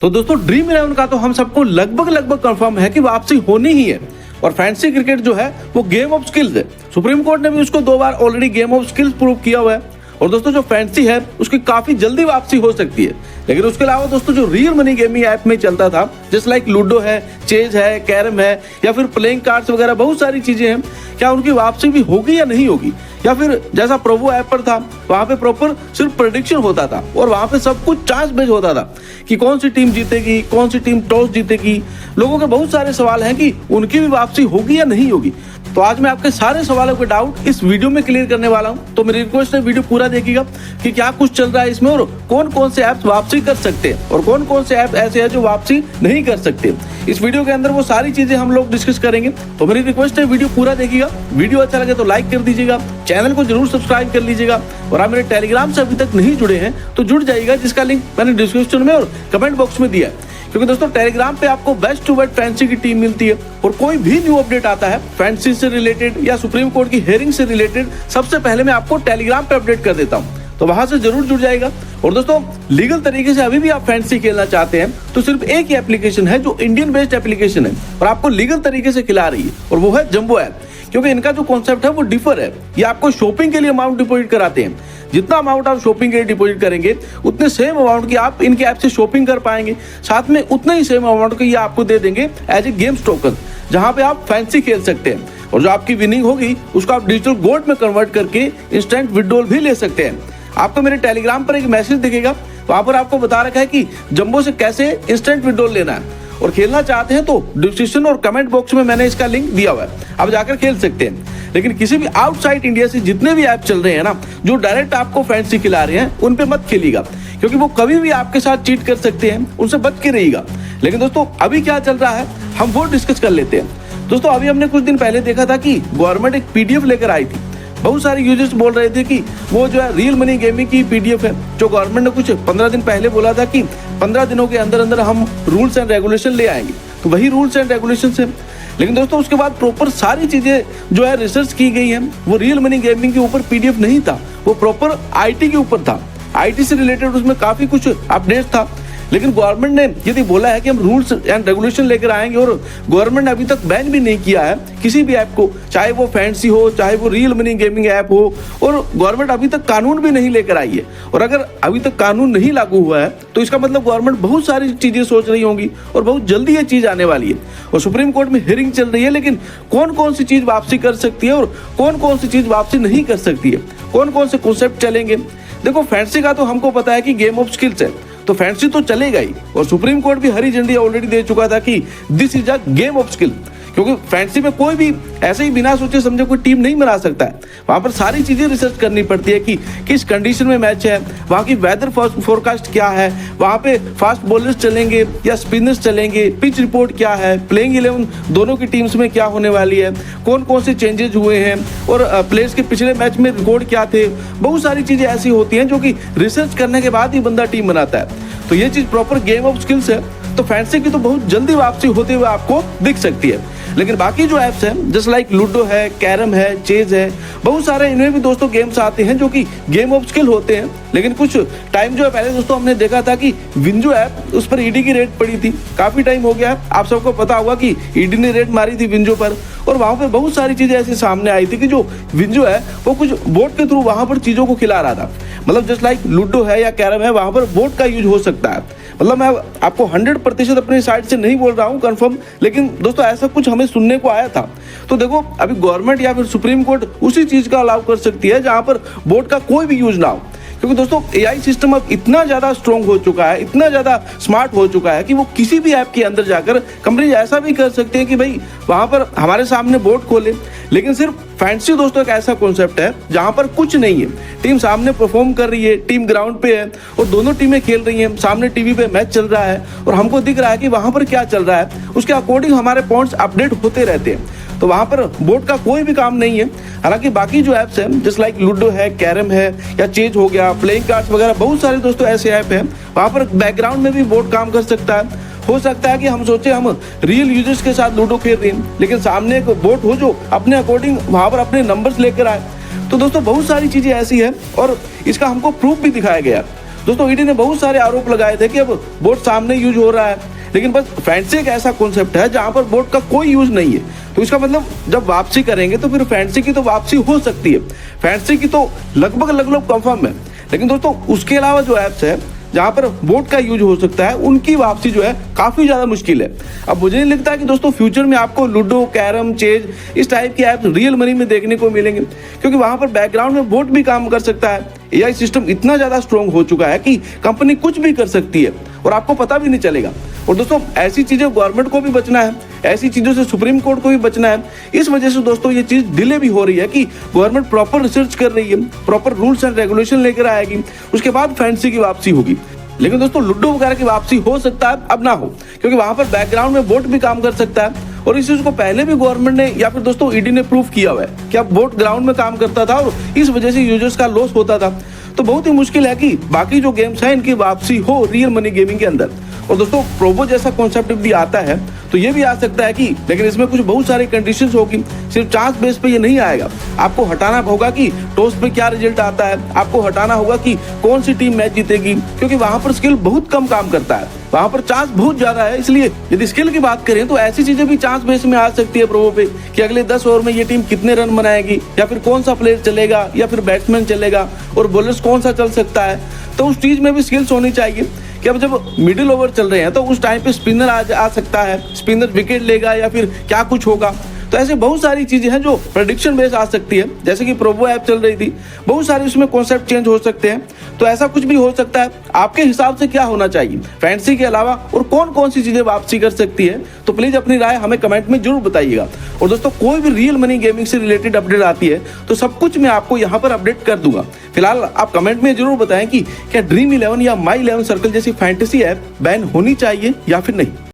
तो दोस्तों ड्रीम 11 का तो हम सबको लगभग कंफर्म है कि वापसी होनी ही है। और फैंटेसी क्रिकेट जो है वो गेम ऑफ स्किल्स है। सुप्रीम कोर्ट ने भी उसको 2 बार already game of skills prove किया हुआ है। और दोस्तों जो फैंटेसी है उसकी काफी जल्दी वापसी हो सकती है। लेकिन उसके अलावा दोस्तों जो रियल मनी गेमिंग ऐप में चलता था, जैसे लाइक लूडो है, चेज है, कैरम है या फिर प्लेइंग कार्ड्स वगैरह बहुत सारी चीजें हैं, क्या उनकी वापसी भी होगी या नहीं होगी? या फिर जैसा प्रोवो ऐप पर था वहां पे प्रॉपर सिर्फ प्रेडिक्शन होता था और वहां पे सब कुछ चांस बेस्ड होता था कि कौन सी टीम जीतेगी, कौन सी टीम टॉस जीतेगी। लोगों के बहुत सारे सवाल हैं कि उनकी भी वापसी होगी या नहीं होगी। तो आज मैं आपके सारे सवालों के डाउट इस वीडियो में क्लियर करने वाला हूं। तो मेरी रिक्वेस्ट है वीडियो पूरा देखिएगा कि क्या कुछ चल रहा है इसमें और कौन कौन से ऐप्स वापसी कर सकते हैं और कौन कौन से ऐप ऐसे हैं जो वापसी नहीं कर सकते। इस वीडियो के अंदर वो सारी चीजें हम लोग डिस्कस करेंगे। तो मेरी रिक्वेस्ट है वीडियो पूरा देखिएगा। वीडियो अच्छा लगे तो लाइक कर दीजिएगा, चैनल को जरूर सब्सक्राइब कर लीजिएगा और आप मेरे टेलीग्राम से अभी तक नहीं जुड़े हैं तो जुड़ जाइएगा, जिसका लिंक मैंने डिस्क्रिप्शन में और कमेंट बॉक्स में दिया है। क्योंकि दोस्तों टेलीग्राम पे आपको बेस्ट टू बेस्ट फैंटेसी की टीम मिलती है और कोई भी न्यू अपडेट आता है फैंटेसी से रिलेटेड या सुप्रीम कोर्ट की हेयरिंग से रिलेटेड, सबसे पहले मैं आपको टेलीग्राम पे अपडेट कर देता हूं। तो वहां से जरूर जुड़ जाएगा। और दोस्तों लीगल तरीके से अभी भी आप फैंटेसी खेलना चाहते हैं तो सिर्फ एक ही एप्लीकेशन है जो इंडियन बेस्ड एप्लीकेशन है और आपको लीगल तरीके से खिला रही है, और वो है जंबो ऐप। क्योंकि इनका जो कॉन्सेप्ट है वो डिफर है। ये आपको शॉपिंग के लिए अमाउंट डिपॉजिट कराते हैं। जितना अमाउंट आप शॉपिंग के लिए डिपॉजिट करेंगे उतने सेम अमाउंट की आप इनके ऐप से शॉपिंग कर पाएंगे। साथ में उतना ही सेम अमाउंट की ये आपको दे देंगे एज ए गेम्स टोकन, जहां पे आप फैंटेसी खेल सकते हैं। और जो आपकी विनिंग होगी उसको आप डिजिटल गोल्ड में कन्वर्ट करके इंस्टेंट विड्रॉल भी ले सकते हैं। आपको मेरे टेलीग्राम पर एक मैसेज दिखेगा, वहां पर आपको बता रखा है कि जंबो से कैसे इंस्टेंट विड्रॉल लेना है। और खेलना चाहते हैं तो डिस्क्रिप्शन और कमेंट बॉक्स में मैंने इसका लिंक दिया हुआ है, आप जाकर खेल सकते हैं। लेकिन किसी भी आउटसाइड इंडिया से जितने भी ऐप चल रहे हैं ना, जो डायरेक्ट आपको फैंटेसी खिला रहे हैं, उन पे मत खेलिएगा, क्योंकि वो कभी भी आपके साथ चीट कर सकते हैं। उनसे बच के रहिएगा। लेकिन दोस्तों अभी क्या चल रहा है हम वो डिस्कस कर लेते हैं। दोस्तों अभी हमने कुछ दिन पहले देखा था कि गवर्नमेंट एक पीडीएफ लेकर आई थी। बहुत सारे यूजर्स बोल रहे थे कि वो जो है रियल मनी गेमिंग की पीडीएफ है, जो गवर्नमेंट ने कुछ 15 दिन पहले बोला था कि 15 दिनों के अंदर अंदर हम रूल्स एंड रेगुलेशन ले आएंगे। तो वही रूल्स एंड रेगुलेशन है। लेकिन दोस्तों उसके बाद प्रॉपर सारी चीजें जो है रिसर्च की गई हैं, वो रियल मनी गेमिंग के ऊपर पीडीएफ नहीं था, वो प्रॉपर आईटी के ऊपर था। आईटी से रिलेटेड उसमें काफी कुछ अपडेट था। लेकिन गवर्नमेंट ने यदि बोला है कि हम रूल्स एंड रेगुलेशन लेकर आएंगे, और गवर्नमेंट ने अभी तक बैन भी नहीं किया है किसी भी ऐप को, चाहे वो फैंटेसी हो, चाहे वो रियल मनी गेमिंग ऐप हो, और गवर्नमेंट अभी तक कानून भी नहीं लेकर आई है। और अगर अभी तक कानून नहीं लागू हुआ है तो इसका मतलब गवर्नमेंट बहुत सारी चीजें सोच रही होंगी और बहुत जल्दी ये चीज आने वाली है। और सुप्रीम कोर्ट में हियरिंग चल रही है, लेकिन कौन कौन सी चीज वापसी कर सकती है और कौन कौन सी चीज वापसी नहीं कर सकती है, कौन कौन से कॉन्सेप्ट चलेंगे। देखो फैंटेसी का तो हमको पता है कि गेम ऑफ स्किल्स है, तो फैंटेसी तो चलेगा ही। और सुप्रीम कोर्ट भी हरी झंडी ऑलरेडी दे चुका था कि this is a game of skill. क्योंकि फैंटेसी में कोई भी ऐसे ही बिना सोचे समझे कोई टीम नहीं बना सकता है। वहां पर सारी चीजें रिसर्च करनी पड़ती है कि किस कंडीशन में मैच है, वहां की वेदर फोरकास्ट क्या है, वहां पे फास्ट बॉलर्स चलेंगे या स्पिनर्स चलेंगे, पिच रिपोर्ट क्या है, प्लेइंग 11 दोनों की टीम्स में क्या होने वाली है, कौन कौन से चेंजेस हुए हैं और प्लेयर्स के पिछले मैच में रिकॉर्ड क्या थे। बहुत सारी चीजें ऐसी होती हैं जो कि रिसर्च करने के बाद ही बंदा टीम बनाता है। तो ये चीज प्रॉपर गेम ऑफ स्किल्स है। तो फैंटेसी की तो बहुत जल्दी वापसी होते हुए आपको दिख सकती है। लेकिन बाकी जो ऐप्स हैं जैसे लाइक लूडो है, कैरम है, चेज है, बहुत सारे इनमें भी दोस्तों गेम्स आते हैं जो कि गेम ऑफ स्किल होते हैं। लेकिन कुछ टाइम जो है पहले दोस्तों हमने देखा था कि विंजो ऐप, उस पर ईडी की रेड पड़ी थी। काफी टाइम हो गया, आप सबको पता होगा कि ईडी ने रेड मारी थी विंजो पर, और वहां पे बहुत सारी चीजें ऐसी सामने आई थी कि जो विंजो है वो कुछ बोट के थ्रू वहां पर चीजों को खिला रहा था। मतलब जस्ट लाइक लूडो है या कैरम है, वहां पर बोट का यूज हो सकता है। मतलब मैं आपको 100% अपनी साइड से नहीं बोल रहा हूं कंफर्म, लेकिन दोस्तों ऐसा कुछ हमें सुनने को आया था। तो देखो अभी गवर्नमेंट या फिर सुप्रीम कोर्ट उसी चीज का अलाउ कर सकती है जहां पर बोट का कोई भी यूज ना हो। क्योंकि दोस्तों एआई सिस्टम अब इतना ज्यादा स्ट्रॉन्ग हो चुका है, इतना ज्यादा स्मार्ट हो चुका है कि वो किसी भी ऐप के अंदर जाकर कंपनी ऐसा भी कर सकते हैं कि भाई वहां पर हमारे सामने बोट खोले। लेकिन सिर्फ फैंटेसी दोस्तों एक ऐसा कॉन्सेप्ट है जहां पर कुछ नहीं है, टीम सामने परफॉर्म कर रही है, टीम ग्राउंड पे है और दोनों टीमें खेल रही हैं, सामने टीवी पे मैच चल रहा है और हमको दिख रहा है कि वहां पर क्या चल रहा है, उसके अकॉर्डिंग हमारे पॉइंट्स अपडेट होते रहते हैं। तो वहां पर बोट का कोई भी काम नहीं है। हालांकि बाकी जो ऐप्स हैं जैसे लाइक लूडो है, कैरम है या चेज हो गया, प्लेइंग कार्ड्स वगैरह, बहुत सारे दोस्तों ऐसे ऐप हैं, वहां पर बैकग्राउंड में भी बोट काम कर सकता है। हो सकता है कि हम सोचे हम रियल यूजर्स के साथ लूडो खेल रहे हैं, लेकिन सामने एक बोट हो जो अपने अकॉर्डिंग वहां पर अपने नंबर्स लेकर आए। तो दोस्तों बहुत सारी चीजें ऐसी है और इसका हमको प्रूफ भी दिखाया गया। दोस्तों ईडी ने बहुत सारे आरोप लगाए थे कि अब बोट सामने यूज हो रहा है, लेकिन बस फैंसी एक ऐसा कॉन्सेप्ट है जहां पर बोट का कोई यूज नहीं है। तो इसका मतलब जब वापसी करेंगे तो फिर फैंसी की तो वापसी हो सकती है, फैंसी की तो लगभग कंफर्म है, लेकिन दोस्तों उसके अलावा जो ऐप्स है जहां पर बोट का यूज हो सकता है उनकी वापसी जो है काफी ज्यादा मुश्किल है। अब मुझे नहीं लगता कि दोस्तों फ्यूचर में आपको लूडो, कैरम, चेज इस टाइप के ऐप्स रियल मनी में देखने को मिलेंगे, क्योंकि वहां पर बैकग्राउंड में बोट भी काम कर सकता है। एआई सिस्टम इतना ज्यादा स्ट्रांग हो चुका है कि कंपनी कुछ भी कर सकती है और आपको पता भी नहीं चलेगा। और दोस्तों ऐसी चीजें गवर्नमेंट को भी बचना है, ऐसी चीजों से सुप्रीम कोर्ट को भी बचना है। इस वजह से दोस्तों ये चीज डिले भी हो रही है कि गवर्नमेंट प्रॉपर रिसर्च कर रही है, प्रॉपर रूल्स एंड रेगुलेशन लेकर आएगी, उसके बाद फैंसी की वापसी होगी। लेकिन दोस्तों लूडो वगैरह की वापसी हो सकता है, अब ना हो, क्योंकि वहां पर बैकग्राउंड में बोट भी काम कर सकता है और इस चीज को पहले भी गवर्नमेंट ने या फिर दोस्तों ईडी ने प्रूफ किया हुआ है कि अब बोट ग्राउंड में काम करता था और इस वजह से यूजर्स का लॉस होता था। तो बहुत ही मुश्किल है कि बाकी जो गेम्स हैं इनकी वापसी हो रियल मनी गेमिंग के अंदर। और दोस्तों प्रोबो जैसा कॉन्सेप्ट भी आता है तो ये भी आ सकता है कि, लेकिन इसमें कुछ बहुत सारी कंडीशंस होगी, सिर्फ चांस बेस पे ये नहीं आएगा। आपको हटाना होगा कि टॉस पे क्या रिजल्ट आता है, आपको हटाना होगा कि कौन सी टीम मैच जीतेगी, क्योंकि वहां पर स्किल बहुत कम काम करता है, वहां पर चांस बहुत ज्यादा है। इसलिए यदि स्किल की बात करें तो ऐसी चीजें भी चांस बेस में आ सकती है प्रोबो पे कि अगले 10 ओवर में ये टीम कितने रन बनाएगी, या फिर कौन सा प्लेयर चलेगा, या फिर बैट्समैन चलेगा और बॉलर्स कौन सा चल सकता है। तो उस चीज में भी स्किल्स होनी चाहिए कि अब जब मिडिल ओवर चल रहे हैं तो उस टाइम पे स्पिनर आ सकता है, स्पिनर विकेट लेगा या फिर क्या कुछ होगा। तो ऐसे बहुत सारी चीजें हैं जो प्रेडिक्शन बेस आ सकती है, जैसे कि प्रोबो ऐप चल रही थी, बहुत सारे उसमें कॉन्सेप्ट चेंज हो सकते हैं। तो ऐसा कुछ भी हो सकता है। आपके हिसाब से क्या होना चाहिए फैंसी के अलावा, और कौन कौन सी चीजें वापसी कर सकती है, तो प्लीज अपनी राय हमें कमेंट में जरूर बताइएगा। और दोस्तों कोई भी रियल मनी गेमिंग से रिलेटेड अपडेट आती है तो सब कुछ मैं आपको यहाँ पर अपडेट कर दूंगा। फिलहाल आप कमेंट में जरूर बताएं कि क्या ड्रीम 11 या माई 11 सर्कल जैसी फैंटेसी ऐप बैन होनी चाहिए या फिर नहीं।